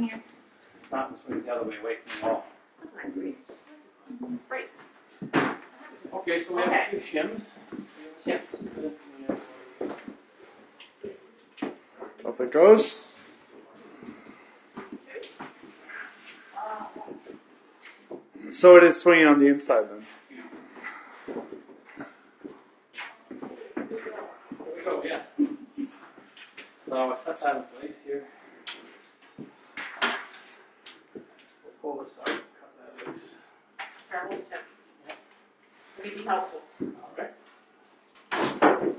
here? Not the swing's the other way, away from the wall. That's a nice read. Great. Okay, so we have a few shims. Shim. Up it goes. So it is swinging on the inside then. There we go, yeah. So I set that in place here. We'll pull this out, cut that loose. Parallel shim. Would it be helpful? Alright. One of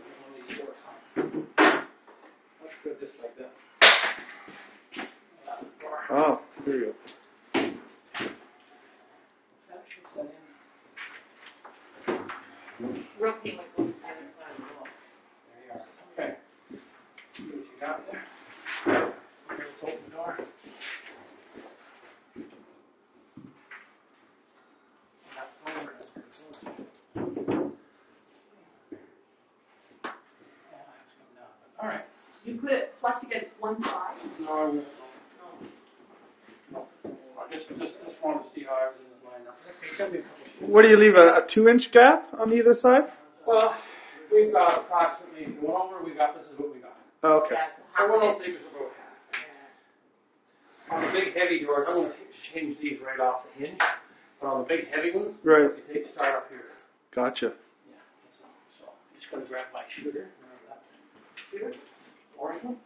these shorts on. That's good, just like that. Oh, here you go. That should set in. Rotate like both sides of the wall. There you are. Okay. See what you got there. Okay, let's open the door. That's over. All right. You put it flush against one side? No, I just wanted to see how everything was lined up. Okay, tell me a couple sheets. What do you leave, a 2-inch gap on either side? Well, we've got approximately, if you went over, this is what we got. Oh, okay. Yeah, so So half we'll of it. take us about half. On the big heavy doors, I'm going to change these right off the hinge. But on the big heavy ones, Right. you start up here. Gotcha. Yeah, that's all. So I'm just going to grab my shooter. Shooter? Orange one?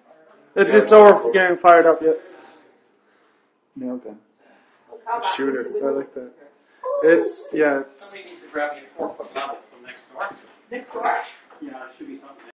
It's over getting fired up yet. Nail gun. Look how that Shooter. goes. I like that. It's, yeah. It's, Somebody needs to grab me a 4-foot level from next door. Next door? Yeah, it should be something.